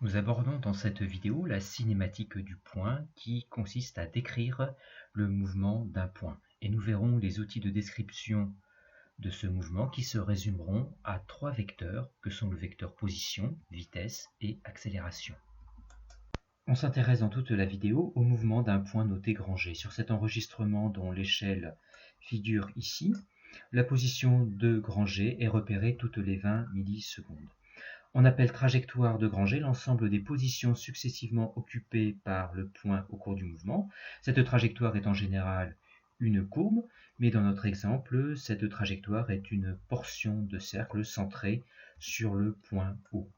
Nous abordons dans cette vidéo la cinématique du point qui consiste à décrire le mouvement d'un point. Et nous verrons les outils de description de ce mouvement qui se résumeront à trois vecteurs que sont le vecteur position, vitesse et accélération. On s'intéresse dans toute la vidéo au mouvement d'un point noté grand G. Sur cet enregistrement dont l'échelle figure ici, la position de grand G est repérée toutes les 20 millisecondes. On appelle trajectoire de grand G l'ensemble des positions successivement occupées par le point au cours du mouvement. Cette trajectoire est en général une courbe, mais dans notre exemple, cette trajectoire est une portion de cercle centrée sur le point O.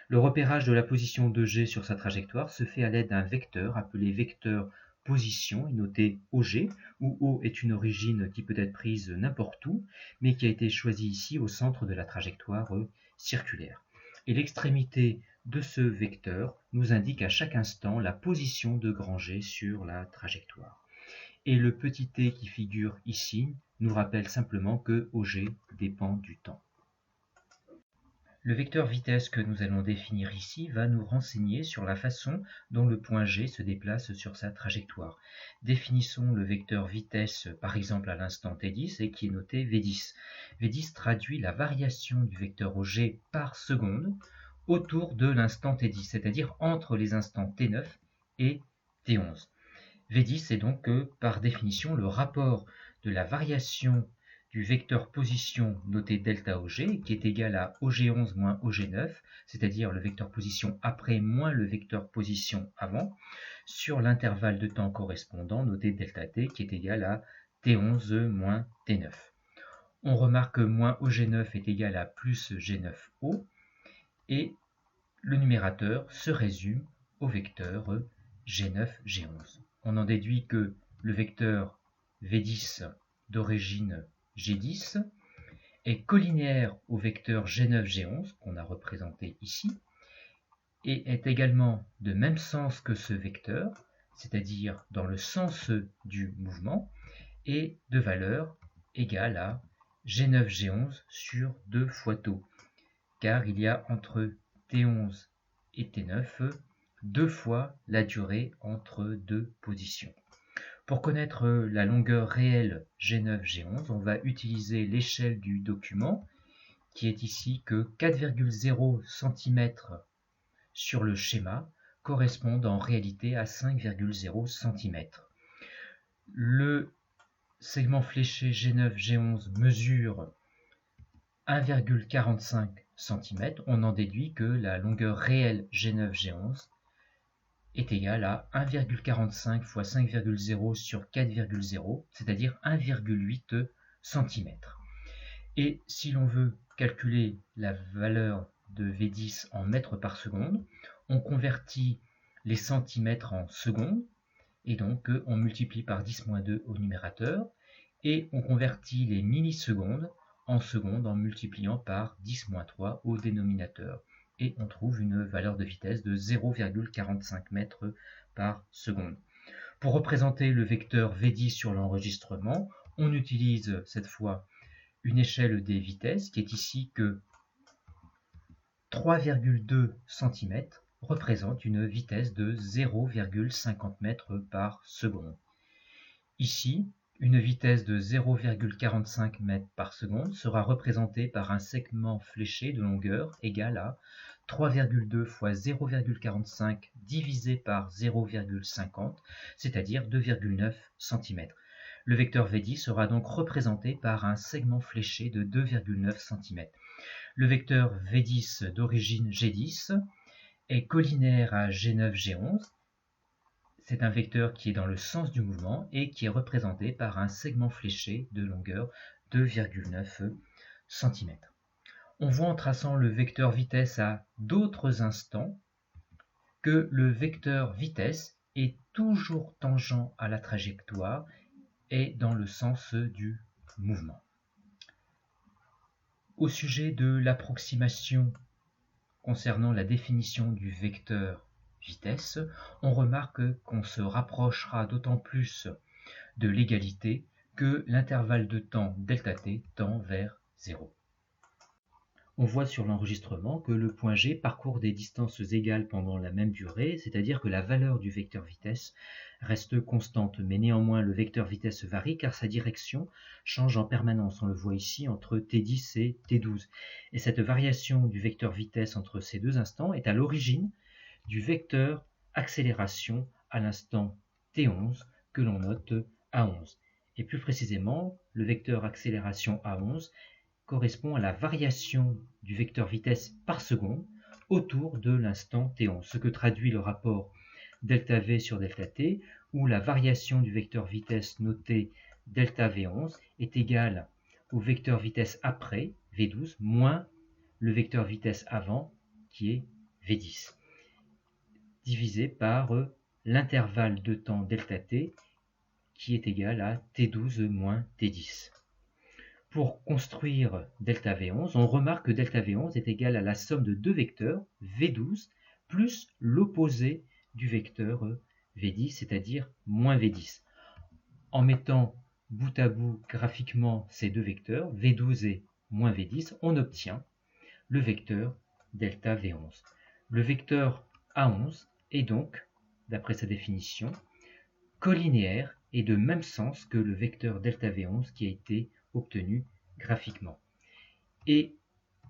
Le repérage de la position de G sur sa trajectoire se fait à l'aide d'un vecteur appelé vecteur position et noté OG, où O est une origine qui peut être prise n'importe où, mais qui a été choisie ici au centre de la trajectoire circulaire. Et l'extrémité de ce vecteur nous indique à chaque instant la position de grand G sur la trajectoire. Et le petit t qui figure ici nous rappelle simplement que OG dépend du temps. Le vecteur vitesse que nous allons définir ici va nous renseigner sur la façon dont le point G se déplace sur sa trajectoire. Définissons le vecteur vitesse par exemple à l'instant t10 et qui est noté v10. v10 traduit la variation du vecteur OG par seconde autour de l'instant t10, c'est-à-dire entre les instants t9 et t11. v10 est donc par définition le rapport de la variation du vecteur position noté delta OG, qui est égal à OG11 moins OG9, c'est-à-dire le vecteur position après moins le vecteur position avant, sur l'intervalle de temps correspondant noté delta t, qui est égal à T11 moins T9. On remarque que moins OG9 est égal à plus G9O, et le numérateur se résume au vecteur G9, G11. On en déduit que le vecteur V10 d'origine G10 est collinéaire au vecteur G9, G11 qu'on a représenté ici et est également de même sens que ce vecteur, c'est-à-dire dans le sens du mouvement, et de valeur égale à G9, G11 sur 2 fois tau, car il y a entre T11 et T9 deux fois la durée entre deux positions. Pour connaître la longueur réelle G9, G11, on va utiliser l'échelle du document, qui est ici que 4,0 cm sur le schéma correspondent en réalité à 5,0 cm. Le segment fléché G9, G11 mesure 1,45 cm. On en déduit que la longueur réelle G9, G11 est égal à 1,45 fois 5,0 sur 4,0, c'est-à-dire 1,8 cm. Et si l'on veut calculer la valeur de V10 en mètres par seconde, on convertit les centimètres en secondes, et donc on multiplie par 10-2 au numérateur, et on convertit les millisecondes en secondes en multipliant par 10-3 au dénominateur. Et on trouve une valeur de vitesse de 0,45 mètres par seconde. Pour représenter le vecteur V10 sur l'enregistrement, on utilise cette fois une échelle des vitesses qui est ici que 3,2 cm représente une vitesse de 0,50 mètres par seconde. Ici, une vitesse de 0,45 mètres par seconde sera représentée par un segment fléché de longueur égal à 3,2 fois 0,45 divisé par 0,50, c'est-à-dire 2,9 cm. Le vecteur V10 sera donc représenté par un segment fléché de 2,9 cm. Le vecteur V10 d'origine G10 est collinéaire à G9, G11. C'est un vecteur qui est dans le sens du mouvement et qui est représenté par un segment fléché de longueur 2,9 cm. On voit en traçant le vecteur vitesse à d'autres instants que le vecteur vitesse est toujours tangent à la trajectoire et dans le sens du mouvement. Au sujet de l'approximation concernant la définition du vecteur vitesse, on remarque qu'on se rapprochera d'autant plus de l'égalité que l'intervalle de temps delta t tend vers 0. on voit sur l'enregistrement que le point G parcourt des distances égales pendant la même durée, c'est-à-dire que la valeur du vecteur vitesse reste constante, mais néanmoins le vecteur vitesse varie car sa direction change en permanence. On le voit ici entre T10 et T12. Et cette variation du vecteur vitesse entre ces deux instants est à l'origine du vecteur accélération à l'instant T11 que l'on note A11. Et plus précisément, le vecteur accélération A11 correspond à la variation du vecteur vitesse par seconde autour de l'instant T11, ce que traduit le rapport ΔV sur ΔT, où la variation du vecteur vitesse noté ΔV11 est égale au vecteur vitesse après, V12, moins le vecteur vitesse avant, qui est V10, divisé par l'intervalle de temps ΔT, qui est égal à T12 moins T10. Pour construire ΔV11, on remarque que ΔV11 est égal à la somme de deux vecteurs, V12, plus l'opposé du vecteur V10, c'est-à-dire moins V10. En mettant bout à bout graphiquement ces deux vecteurs, V12 et moins V10, on obtient le vecteur ΔV11. Le vecteur A11 est donc, d'après sa définition, collinéaire et de même sens que le vecteur ΔV11 qui a été obtenu graphiquement. Et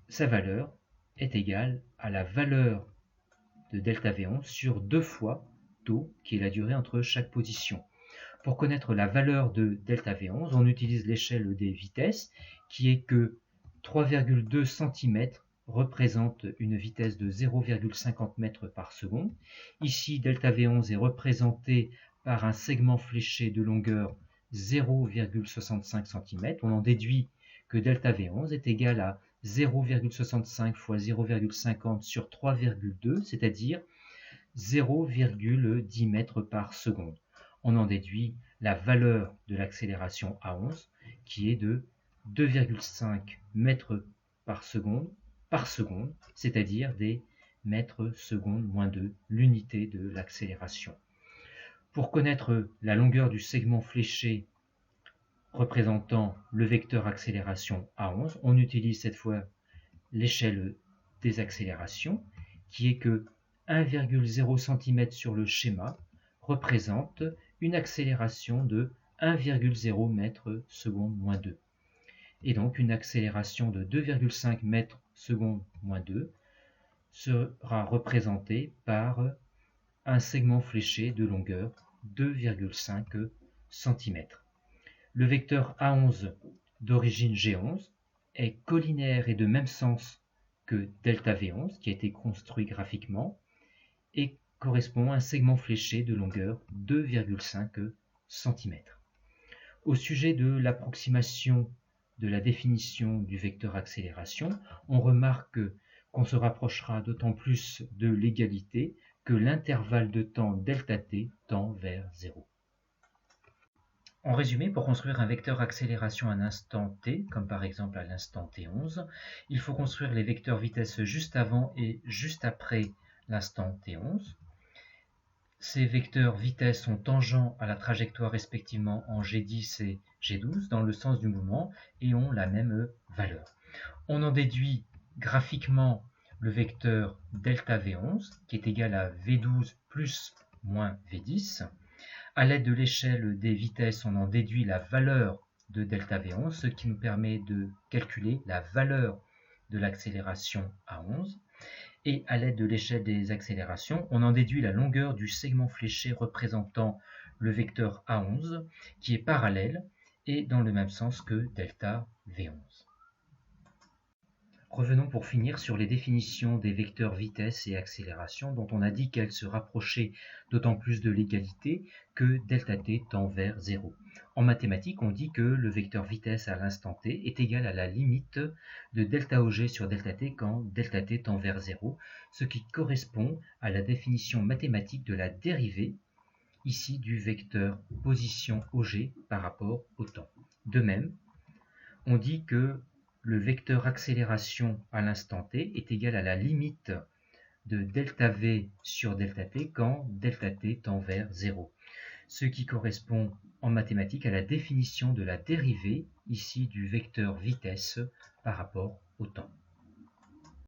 sa valeur est égale à la valeur de ΔV11 sur 2 fois tau, qui est la durée entre chaque position. Pour connaître la valeur de ΔV11, on utilise l'échelle des vitesses, qui est que 3,2 cm représente une vitesse de 0,50 mètres par seconde. Ici, ΔV11 est représenté par un segment fléché de longueur 0,65 cm. On en déduit que ΔV11 est égal à 0,65 fois 0,50 sur 3,2, c'est-à-dire 0,10 mètres par seconde. On en déduit la valeur de l'accélération A11 qui est de 2,5 mètres par seconde, c'est-à-dire des mètres secondes moins 2, l'unité de l'accélération. Pour connaître la longueur du segment fléché représentant le vecteur accélération A11, on utilise cette fois l'échelle des accélérations, qui est que 1,0 cm sur le schéma représente une accélération de 1,0 mètre seconde moins 2. Et donc une accélération de 2,5 mètres seconde moins 2 sera représentée par un segment fléché de longueur 2,5 cm. Le vecteur A11 d'origine G11 est collinéaire et de même sens que ΔV11 qui a été construit graphiquement et correspond à un segment fléché de longueur 2,5 cm. Au sujet de l'approximation de la définition du vecteur accélération, on remarque qu'on se rapprochera d'autant plus de l'égalité que l'intervalle de temps ΔT tend vers 0. En résumé, pour construire un vecteur accélération à un instant t, comme par exemple à l'instant t11, il faut construire les vecteurs vitesse juste avant et juste après l'instant t11. Ces vecteurs vitesse sont tangents à la trajectoire respectivement en G10 et G12 dans le sens du mouvement et ont la même valeur. On en déduit graphiquement le vecteur ΔV11 qui est égal à V12 plus moins V10. À l'aide de l'échelle des vitesses, on en déduit la valeur de ΔV11, ce qui nous permet de calculer la valeur de l'accélération A11. Et à l'aide de l'échelle des accélérations, on en déduit la longueur du segment fléché représentant le vecteur A11, qui est parallèle et dans le même sens que ΔV11. Revenons pour finir sur les définitions des vecteurs vitesse et accélération dont on a dit qu'elles se rapprochaient d'autant plus de l'égalité que ΔT tend vers 0. En mathématiques, on dit que le vecteur vitesse à l'instant t est égal à la limite de ΔOG sur ΔT quand ΔT tend vers 0, ce qui correspond à la définition mathématique de la dérivée ici du vecteur position OG par rapport au temps. De même, on dit que le vecteur accélération à l'instant t est égal à la limite de ΔV sur ΔT quand ΔT tend vers 0, ce qui correspond en mathématiques à la définition de la dérivée ici du vecteur vitesse par rapport au temps.